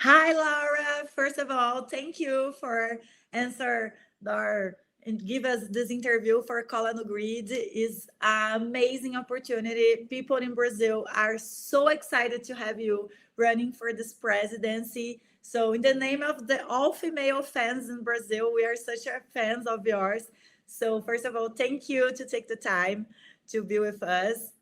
Hi, Laura. First of all, thank you for answer our and give us this interview for Cola no Grid. Is an amazing opportunity. People in Brazil are so excited to have you running for this presidency. So, in the name of the all female fans in Brazil, we are such a fans of yours. So, first of all, thank you to take the time to be with us.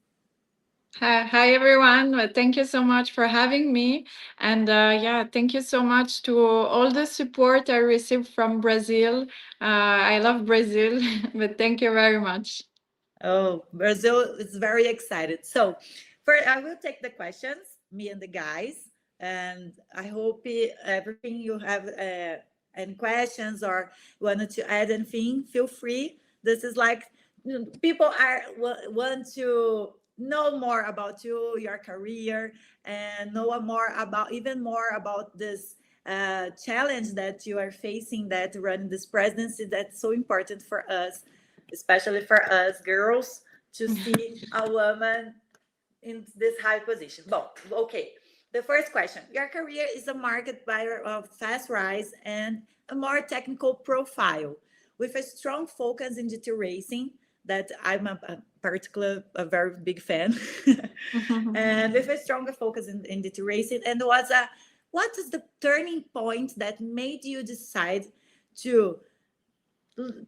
Hi everyone. Thank you so much for having me. And yeah, thank you so much to all the support I received from Brazil. I love Brazil, but thank you very much. Oh, Brazil is very excited. So, for I will take the questions, me and the guys, and I hope everything you have any questions or wanted to add anything, feel free. This is like people are want to know more about you, your career, and know more about even more about this challenge that you are facing that running this presidency that's so important for us, especially for us girls, to see a woman in this high position. Well, okay. The first question: your career is a market buyer of fast rise and a more technical profile, with a strong focus in GT racing. That I'm a very big fan, and with a stronger focus in GT racing. And was a what is the turning point that made you decide to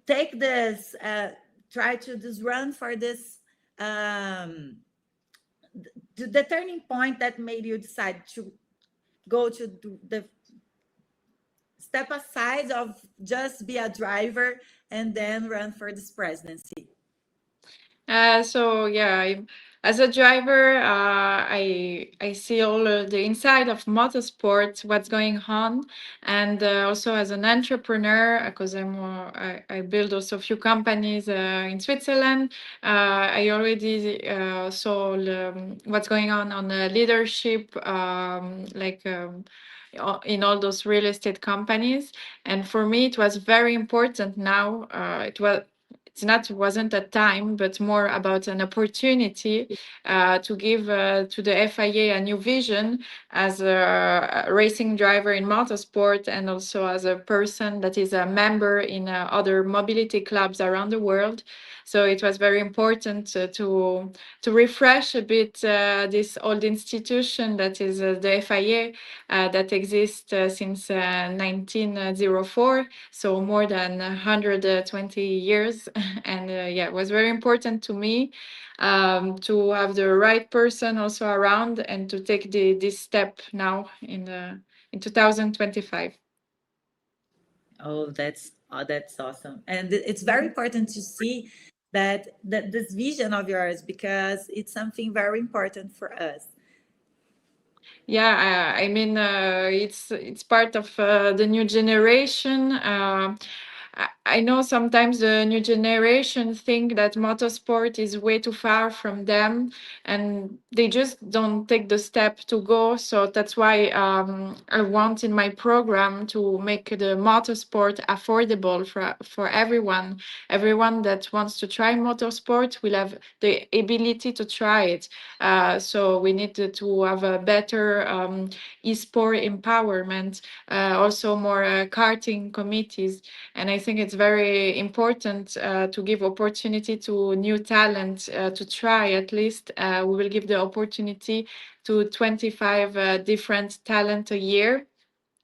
take this try to just run for this um the turning point that made you decide to go to the step aside of just be a driver and then run for this presidency. So yeah, as a driver, I see all the inside of motorsport, what's going on, and also as an entrepreneur, because I build also a few companies in Switzerland. I already saw what's going on the leadership, in all those real estate companies, and for me it was very important. Now wasn't a time, but more about an opportunity to give to the FIA a new vision as a racing driver in motorsport, and also as a person that is a member in other mobility clubs around the world. So it was very important to refresh a bit this old institution that is the FIA, that exists since 1904, so more than 120 years. And yeah, it was very important to me to have the right person also around, and to take this step now in 2025. That's awesome, and it's very important to see that this vision of yours, because it's something very important for us. Yeah, I mean, it's part of the new generation. I know sometimes the new generation think that motorsport is way too far from them, and they just don't take the step to go. So that's why I want in my program to make the motorsport affordable for everyone. Everyone that wants to try motorsport will have the ability to try it. So we need to have a better e-sport empowerment, also more karting committees. And I think it's very important to give opportunity to new talent to try at least. We will give the opportunity to 25 different talent a year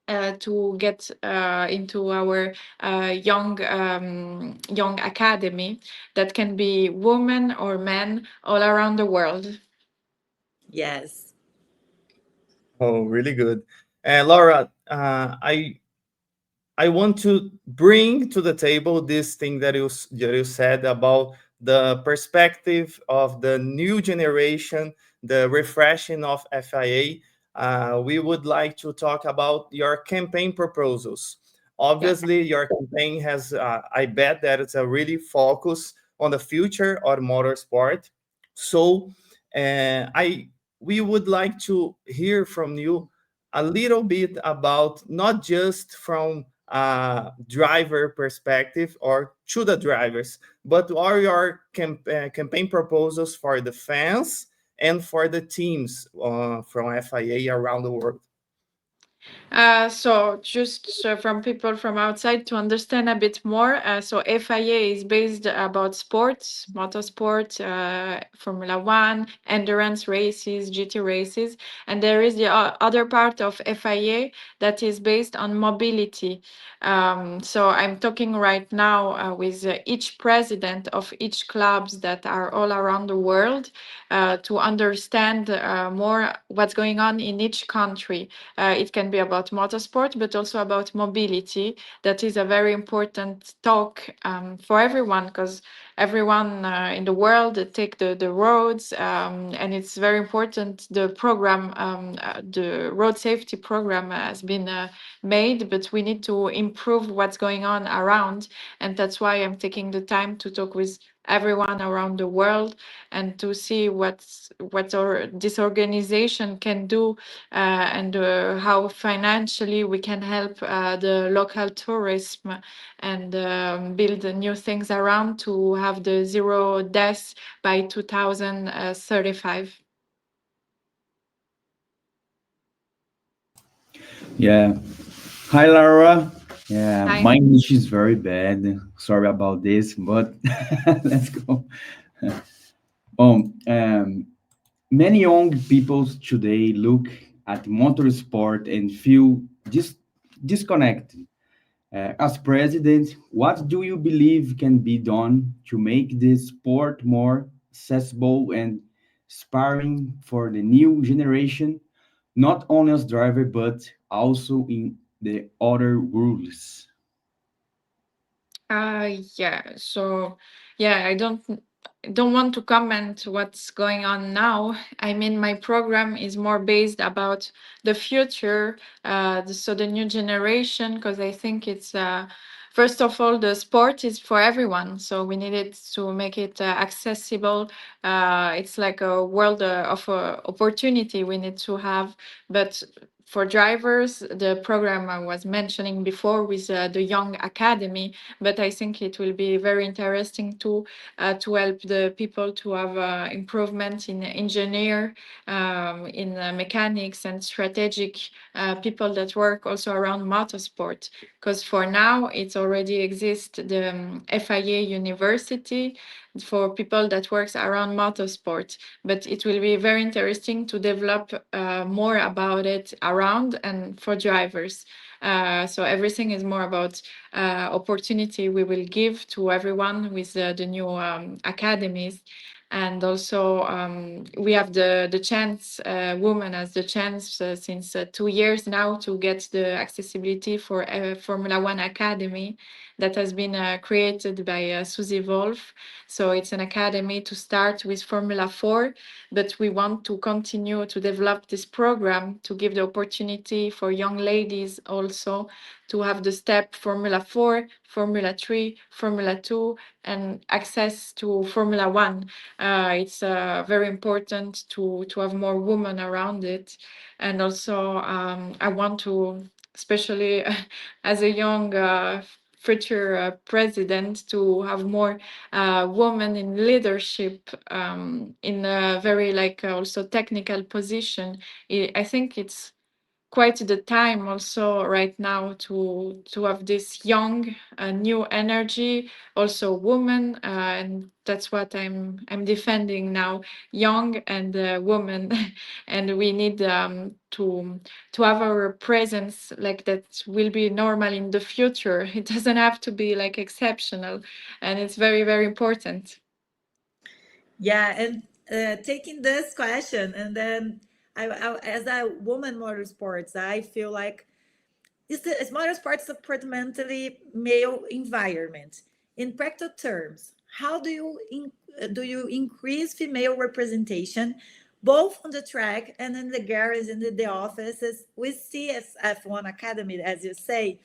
to get into our young academy that can be women or men all around the world. Yes. Oh, really good. Laura, I want to bring to the table this thing that you said about the perspective of the new generation, the refreshing of FIA. We would like to talk about your campaign proposals. Yeah. Obviously, your campaign has, I bet that it's a really focus on the future of motorsport. So, I we would like to hear from you a little bit about not just from driver perspective or to the drivers, but what are your campaign proposals for the fans and for the teams from FIA around the world? So just from people from outside to understand a bit more. So FIA is based about sports, motorsport, Formula One, endurance races, GT races, and there is the other part of FIA that is based on mobility. So I'm talking right now with each president of each clubs that are all around the world to understand more what's going on in each country. It can be about motorsport, but also about mobility. That is a very important talk for everyone, because everyone in the world take the roads, and it's very important. The program, the road safety program has been made, but we need to improve what's going on around, and that's why I'm taking the time to talk with everyone around the world and to see what this organization can do and how financially we can help the local tourism and build new things around to have the 0 deaths by 2035. Yeah. Hi, Laura. Yeah, Hi. my English is very bad. Sorry about this, but let's go. Many young people today look at motorsport and feel disconnected. As president, what do you believe can be done to make this sport more accessible and inspiring for the new generation, not only as driver but also in the other rules? Yeah. So, yeah, I don't want to comment what's going on now. I mean, my program is more based about the future, so the new generation, because I think it's first of all the sport is for everyone, so we needed to make it accessible. It's like a world of opportunity we need to have, but for drivers, the program I was mentioning before with the Young Academy, but I think it will be very interesting to help the people to have improvement in engineer, in mechanics and strategic people that work also around motorsport. Because for now, it already exists the FIA University for people that works around motorsport, but it will be very interesting to develop more about it around and for drivers. So everything is more about opportunity we will give to everyone with the new academies. And also we have the chance, women has the chance since 2 years now to get the accessibility for Formula One Academy that has been created by Susie Wolf. So it's an academy to start with Formula 4, but we want to continue to develop this program to give the opportunity for young ladies also to have the step Formula 4, Formula 3, Formula 2, and access to Formula 1. It's very important to have more women around it. And also, I want to, especially as a young future president, to have more women in leadership in a very also technical position. I think it's quite the time also right now to have this young new energy, also woman, and that's what I'm defending now, young and woman. And we need to have our presence like that will be normal in the future. It doesn't have to be like exceptional, and it's very, very important. Yeah, and taking this question, and then as a woman motorsports, I feel like is motorsports a predominantly male environment? In practical terms, how do you increase female representation both on the track and in the garage and in the offices? We see as F1 Academy, as you say,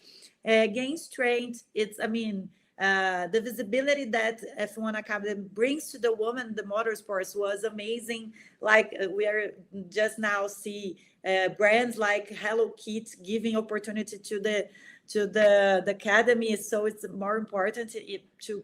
gain strength. It's, I mean, the visibility that F1 Academy brings to the woman, the motorsports was amazing. Like we are just now see brands like Hello Kitty giving opportunity to the academy. So it's more important to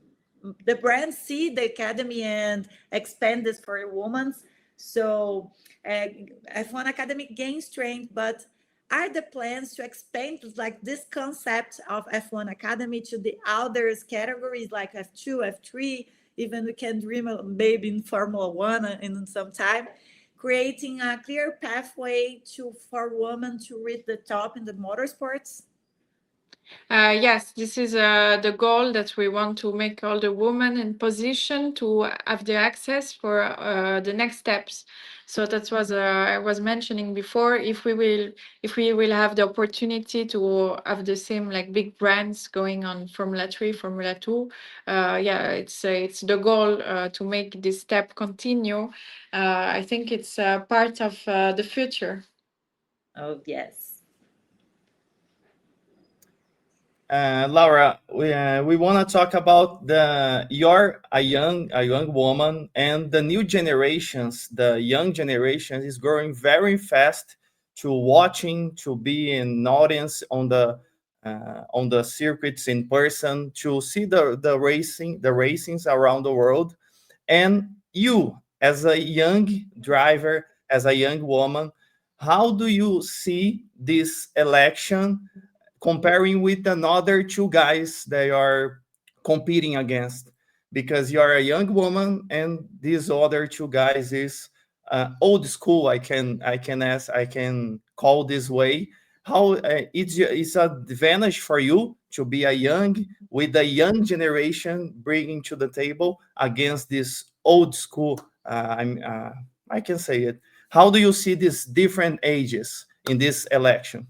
the brand see the academy and expand this for women. So F1 Academy gains strength, but are the plans to expand like this concept of F1 Academy to the others categories like F2, F3, even we can dream of maybe in Formula One in some time, creating a clear pathway for women to reach the top in the motorsports? Yes, this is the goal, that we want to make all the women in position to have the access for the next steps. So that was I was mentioning before. If we will have the opportunity to have the same like big brands going on Formula 3, Formula 2, yeah, it's the goal to make this step continue. I think it's part of the future. Oh, yes. Laura, we want to talk about you're a young woman, and the new generations, the young generation is growing very fast to watching, to be an audience on the circuits in person, to see the racings around the world. And you, as a young driver, as a young woman, how do you see this election comparing with another two guys they are competing against? Because you are a young woman and these other two guys is old school. I can call this way. How it's an advantage for you to be a young with a young generation bringing to the table against this old school. I can say it. How do you see these different ages in this election?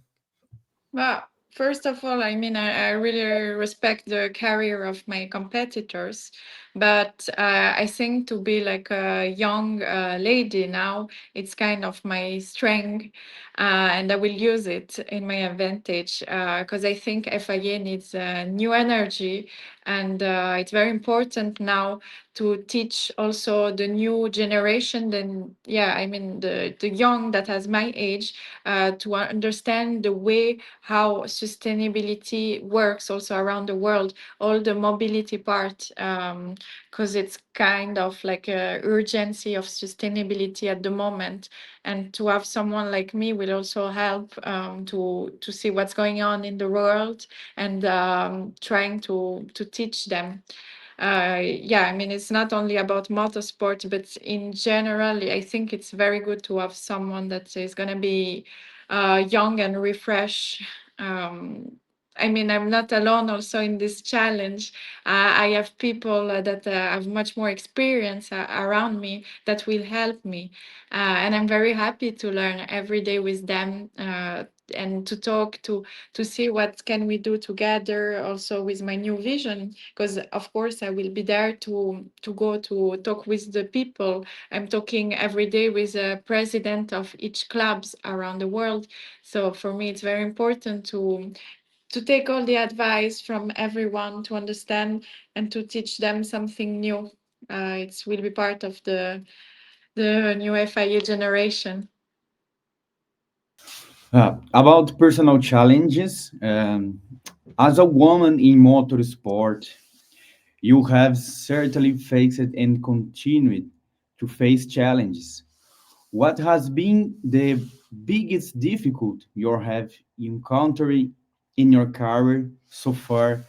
Well, first of all, I mean, I really respect the career of my competitors, but I think to be like a young lady now, it's kind of my strength, and I will use it in my advantage, because I think FIA needs new energy, and it's very important now to teach also the new generation. Then, yeah, I mean the young that has my age, to understand the way how sustainability works also around the world, all the mobility part, because it's kind of like a urgency of sustainability at the moment. And to have someone like me will also help, to see what's going on in the world, and trying to teach them. Yeah, I mean, it's not only about motorsport, but in general, I think it's very good to have someone that is going to be young and refresh. I mean, I'm not alone also in this challenge. I have people that have much more experience around me that will help me. And I'm very happy to learn every day with them, and to talk, to see what can we do together also with my new vision, because of course I will be there to go to talk with the people. I'm talking every day with a president of each clubs around the world. So for me, it's very important to take all the advice from everyone, to understand and to teach them something new. It will be part of the new FIA generation. About personal challenges, as a woman in motorsport, you have certainly faced and continued to face challenges. What has been the biggest difficulty you have encountered in your career so far,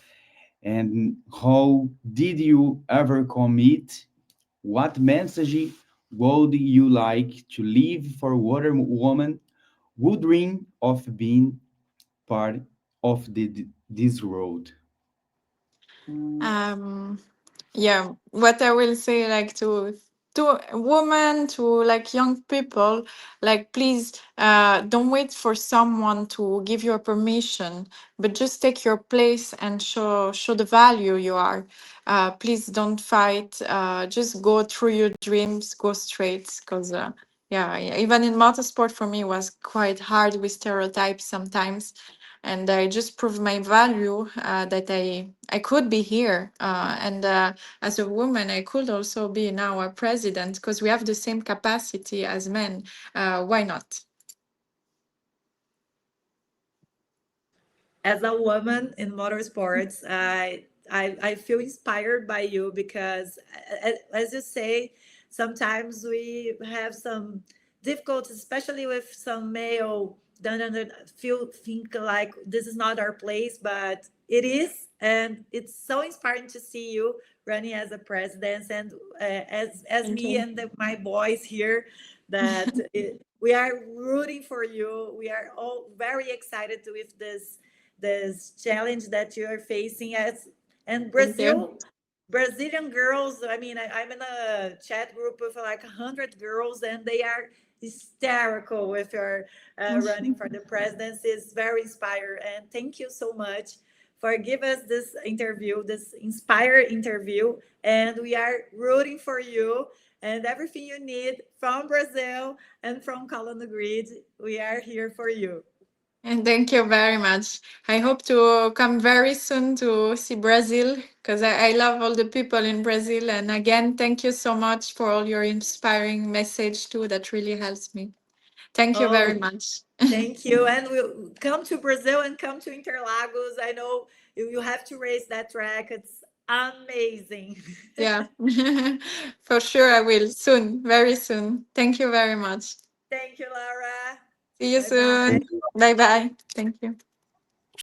and how did you overcome it? What message would you like to leave for other women who dream of being part of this road? Um, yeah, what I will say, like, to women, to like young people, like, please, don't wait for someone to give you a permission, but just take your place and show the value you are. Please don't fight, just go through your dreams, go straight, because yeah, even in motorsport for me was quite hard with stereotypes sometimes, and I just proved my value, that I could be here, and as a woman I could also be now a president, because we have the same capacity as men. Why not? As a woman in motorsports, I feel inspired by you because, as you say, sometimes we have some difficulties, especially with some male think like this is not our place, but it is, and it's so inspiring to see you running as a president, and as Thank me you. and my boys here, that we are rooting for you. We are all very excited with this challenge that you are facing as and Thank you. Brazilian girls. I mean, I'm in a chat group with like 100 girls, and they are hysterical with your running for the presidency. Is very inspired, and thank you so much for giving us this interview, this inspired interview, and we are rooting for you and everything you need from Brazil and from Call on the Grid. We are here for you. And thank you very much. I hope to come very soon to see Brazil, because I love all the people in Brazil. And again, thank you so much for all your inspiring message too. That really helps me. Thank you very much. Thank you. And we'll come to Brazil and come to Interlagos. I know you have to race that track. It's amazing. Yeah, for sure I will soon, very soon. Thank you very much. Thank you, Laura. See you Bye-bye. soon. Bye bye. Thank you.